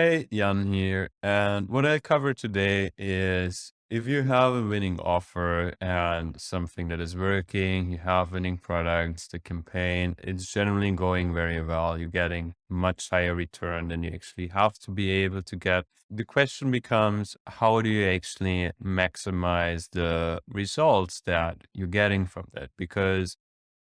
Hey, Jan here. And what I cover today is if you have a winning offer and something that is working, you have winning products, the campaign, it's generally going very well. You're getting much higher return than you actually have to be able to get. The question becomes, how do you actually maximize the results that you're getting from that? Because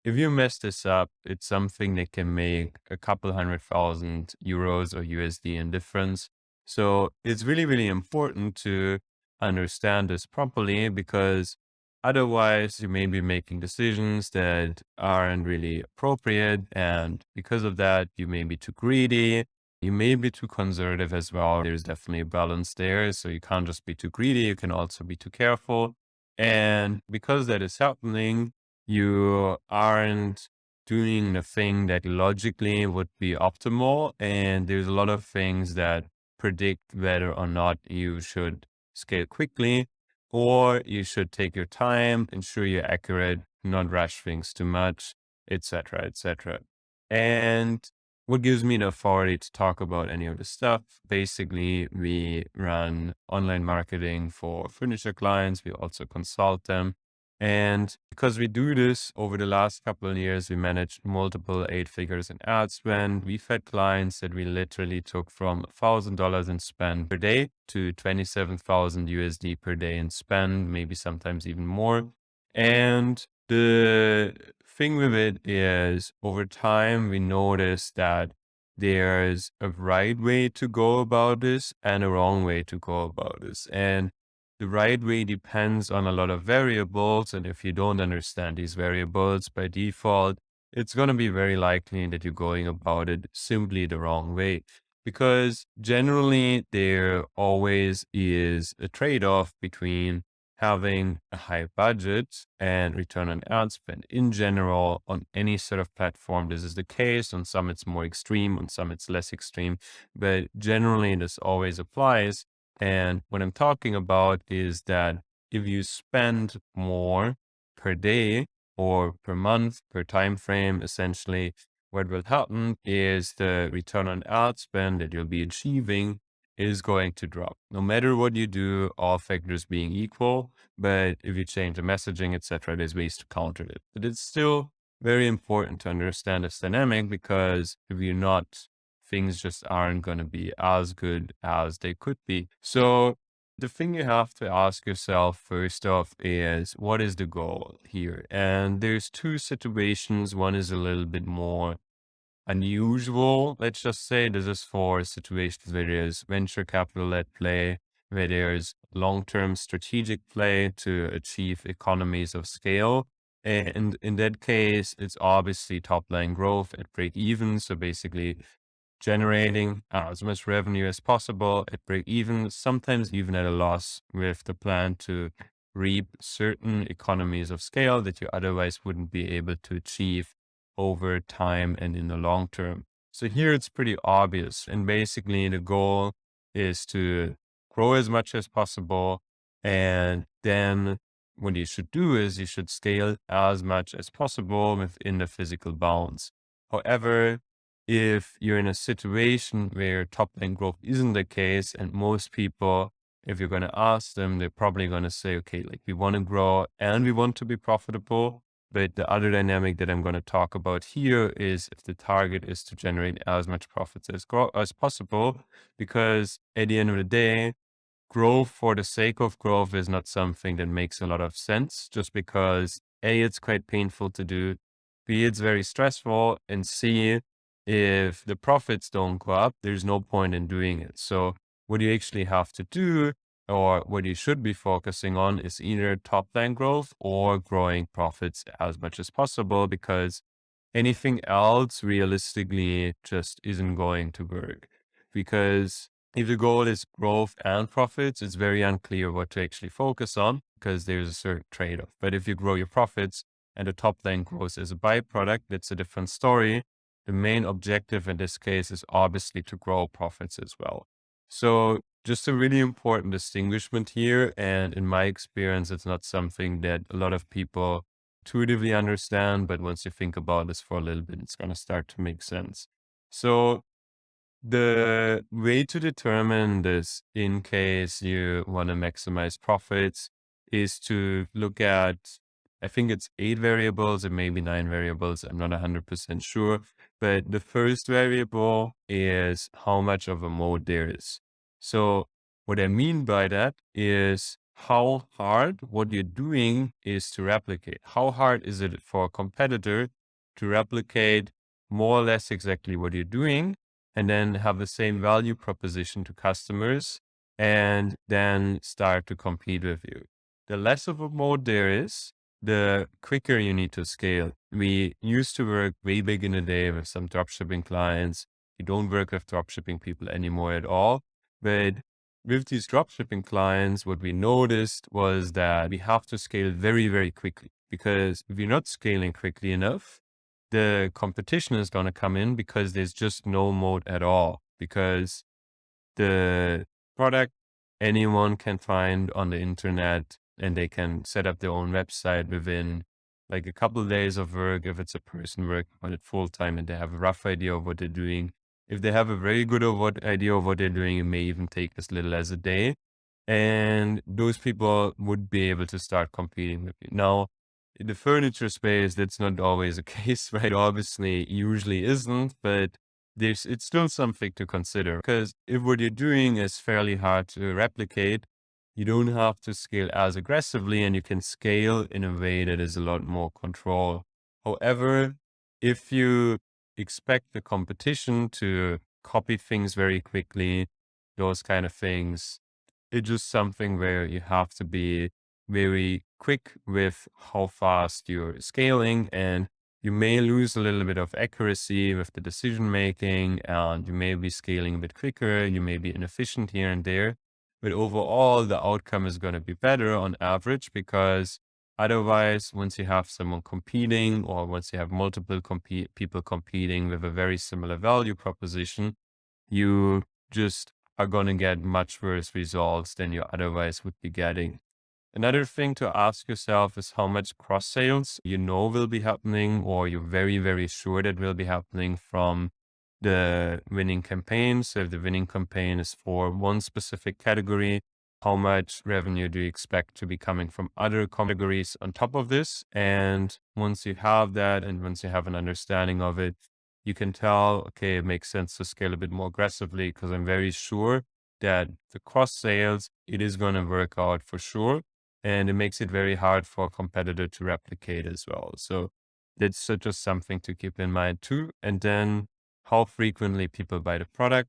if you mess this up, it's something that can make a couple 100,000 euros or USD in difference. So it's really, really important to understand this properly because otherwise you may be making decisions that aren't really appropriate. And because of that, you may be too greedy. You may be too conservative as well. There's definitely a balance there. So you can't just be too greedy. You can also be too careful. And because that is happening, you aren't doing the thing that logically would be optimal. And there's a lot of things that predict whether or not you should scale quickly or you should take your time, ensure you're accurate, not rush things too much, etc., etc. And what gives me the authority to talk about any of this stuff? Basically, we run online marketing for furniture clients. We also consult them, and because we do this over the last couple of years, we managed multiple eight figures in ad spend. We've had clients that we literally took from $1,000 in spend per day to 27,000 USD per day in spend, maybe sometimes even more. And the thing with it is over time, we noticed that there's a right way to go about this and a wrong way to go about this. And the right way depends on a lot of variables. And if you don't understand these variables by default, it's going to be very likely that you're going about it simply the wrong way. Because generally, there always is a trade off between having a high budget and return on ad spend. In general, on any sort of platform, this is the case. On some, it's more extreme, on some, it's less extreme. But generally, this always applies. And what I'm talking about is that if you spend more per day or per month, per time frame, essentially, what will happen is the return on ad spend that you'll be achieving is going to drop. No matter what you do, all factors being equal, but if you change the messaging, etc., there's ways to counter it. But it's still very important to understand this dynamic because if you're not, things just aren't going to be as good as they could be. So the thing you have to ask yourself first off is what is the goal here? And there's two situations. One is a little bit more unusual. Let's just say this is for situations where there's venture capital at play, where there's long-term strategic play to achieve economies of scale. And in that case, it's obviously top line growth at break even. So basically generating as much revenue as possible at break even, sometimes even at a loss, with the plan to reap certain economies of scale that you otherwise wouldn't be able to achieve over time and in the long term. So here it's pretty obvious. And basically the goal is to grow as much as possible. And then what you should do is you should scale as much as possible within the physical bounds. However, if you're in a situation where top line growth isn't the case, and most people, if you're going to ask them, they're probably going to say, okay, like we want to grow and we want to be profitable. But the other dynamic that I'm going to talk about here is if the target is to generate as much profits as possible, because at the end of the day, growth for the sake of growth is not something that makes a lot of sense just because A, it's quite painful to do, B, it's very stressful, and C, if the profits don't go up, there's no point in doing it. So what you actually have to do or what you should be focusing on is either top line growth or growing profits as much as possible, because anything else realistically just isn't going to work. Because if the goal is growth and profits, it's very unclear what to actually focus on because there's a certain trade-off. But if you grow your profits and the top line grows as a byproduct, that's a different story. The main objective in this case is obviously to grow profits as well. So just a really important distinguishment here. And in my experience, it's not something that a lot of people intuitively understand, but once you think about this for a little bit, it's going to start to make sense. So The way to determine this in case you want to maximize profits is to look at, I think it's 8 variables or maybe 9 variables. I'm not 100% sure. But the first variable is how much of a mode there is. So what I mean by that is how hard what you're doing is to replicate. How hard is it for a competitor to replicate more or less exactly what you're doing and then have the same value proposition to customers and then start to compete with you. The less of a mode there is, the quicker you need to scale. We used to work way back in the day with some dropshipping clients. We don't work with dropshipping people anymore at all. But with these dropshipping clients, what we noticed was that we have to scale very, very quickly, because if you're not scaling quickly enough, the competition is going to come in because there's just no mode at all, because the product anyone can find on the internet and they can set up their own website within like a couple of days of work. If it's a person working on it full time and they have a rough idea of what they're doing, if they have a very good idea of what they're doing, it may even take as little as a day. And those people would be able to start competing with you. Now, in the furniture space, that's not always the case, right? Obviously, usually isn't, but it's still something to consider, because if what you're doing is fairly hard to replicate, you don't have to scale as aggressively and you can scale in a way that is a lot more control. However, if you expect the competition to copy things very quickly, those kind of things, it's just something where you have to be very quick with how fast you're scaling, and you may lose a little bit of accuracy with the decision making, and you may be scaling a bit quicker. You may be inefficient here and there, but overall the outcome is going to be better on average, because otherwise, once you have someone competing, or once you have multiple people competing with a very similar value proposition, you just are going to get much worse results than you otherwise would be getting. Another thing to ask yourself is how much cross sales you know will be happening, or you're very, very sure that will be happening from the winning campaign. So if the winning campaign is for one specific category, how much revenue do you expect to be coming from other categories on top of this? And once you have that, and once you have an understanding of it, you can tell, okay, it makes sense to scale a bit more aggressively, because I'm very sure that the cross sales, it is going to work out for sure. And it makes it very hard for a competitor to replicate as well. So that's just something to keep in mind too. And then how frequently people buy the product,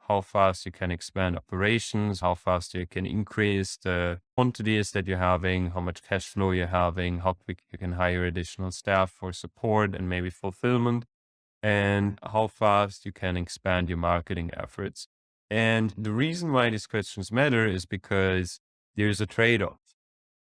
how fast you can expand operations, how fast you can increase the quantities that you're having, how much cash flow you're having, how quick you can hire additional staff for support and maybe fulfillment, and how fast you can expand your marketing efforts. And the reason why these questions matter is because there's a trade-off,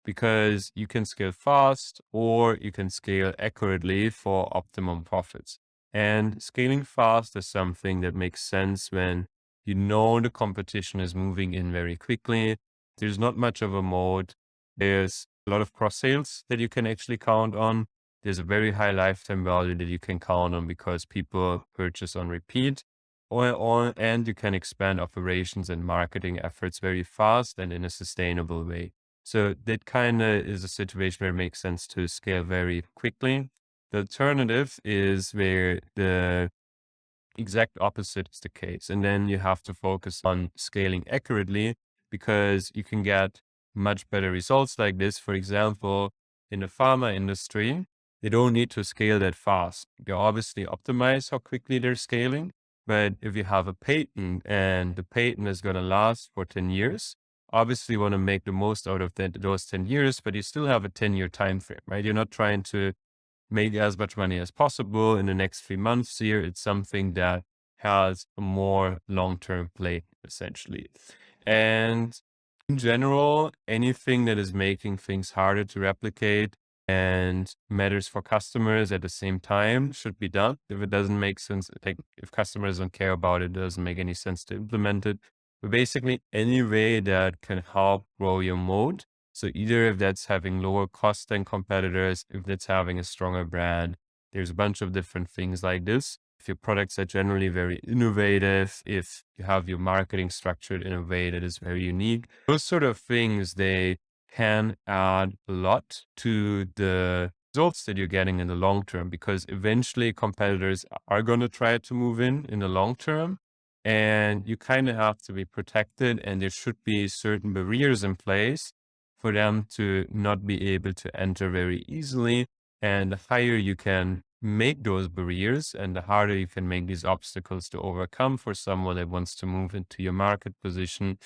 because you can scale fast or you can scale accurately for optimum profits. And scaling fast is something that makes sense when you know the competition is moving in very quickly. There's not much of a moat. There's a lot of cross sales that you can actually count on. There's a very high lifetime value that you can count on because people purchase on repeat. And you can expand operations and marketing efforts very fast and in a sustainable way. So that kind of is a situation where it makes sense to scale very quickly. The alternative is where the exact opposite is the case. And then you have to focus on scaling accurately, because you can get much better results like this. For example, in the pharma industry, they don't need to scale that fast. They obviously optimize how quickly they're scaling. But if you have a patent and the patent is going to last for 10 years, obviously you want to make the most out of those 10 years, but you still have a 10-year time frame, right? You're not trying to make as much money as possible in the next 3 months here. It's something that has a more long-term play, essentially. And in general, anything that is making things harder to replicate and matters for customers at the same time should be done. If it doesn't make sense, like if customers don't care about it, it doesn't make any sense to implement it. But basically, any way that can help grow your moat. So either if that's having lower cost than competitors, if that's having a stronger brand, there's a bunch of different things like this. if your products are generally very innovative, if you have your marketing structured in a way that is very unique, those sort of things, they can add a lot to the results that you're getting in the long term, because eventually competitors are going to try to move in the long term, and you kind of have to be protected, and there should be certain barriers in place for them to not be able to enter very easily. And the higher you can make those barriers and the harder you can make these obstacles to overcome for someone that wants to move into your market position,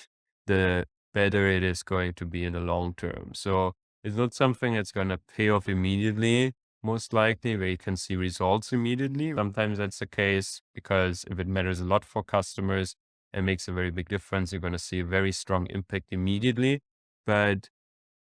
the better it is going to be in the long term. So it's not something that's going to pay off immediately, most likely, where you can see results immediately. Sometimes that's the case because if it matters a lot for customers and makes a very big difference, you're going to see a very strong impact immediately. But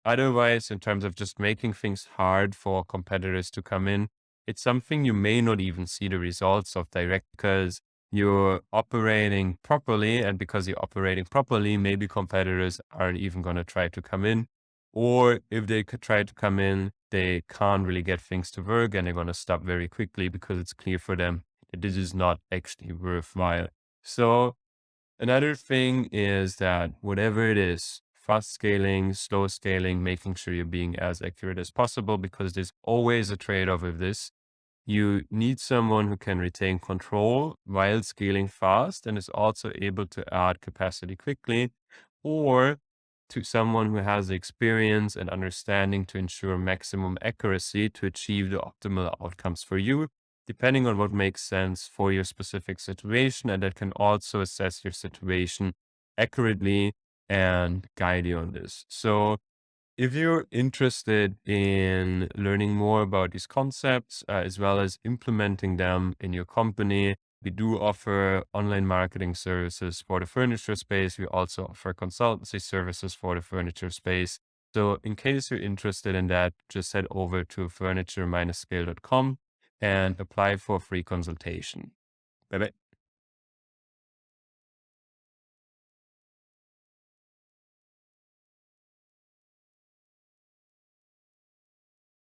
otherwise, in terms of just making things hard for competitors to come in, it's something you may not even see the results of direct because you're operating properly. And because you're operating properly, maybe competitors aren't even going to try to come in. Or if they could try to come in, they can't really get things to work and they're going to stop very quickly because it's clear for them that this is not actually worthwhile. So another thing is that whatever it is, fast scaling, slow scaling, making sure you're being as accurate as possible, because there's always a trade-off with this. You need someone who can retain control while scaling fast and is also able to add capacity quickly, or to someone who has the experience and understanding to ensure maximum accuracy to achieve the optimal outcomes for you, depending on what makes sense for your specific situation. And that can also assess your situation accurately and guide you on this. So if you're interested in learning more about these concepts, as well as implementing them in your company, we do offer online marketing services for the furniture space. We also offer consultancy services for the furniture space. So in case you're interested in that, just head over to furniture-scale.com and apply for a free consultation. Bye bye.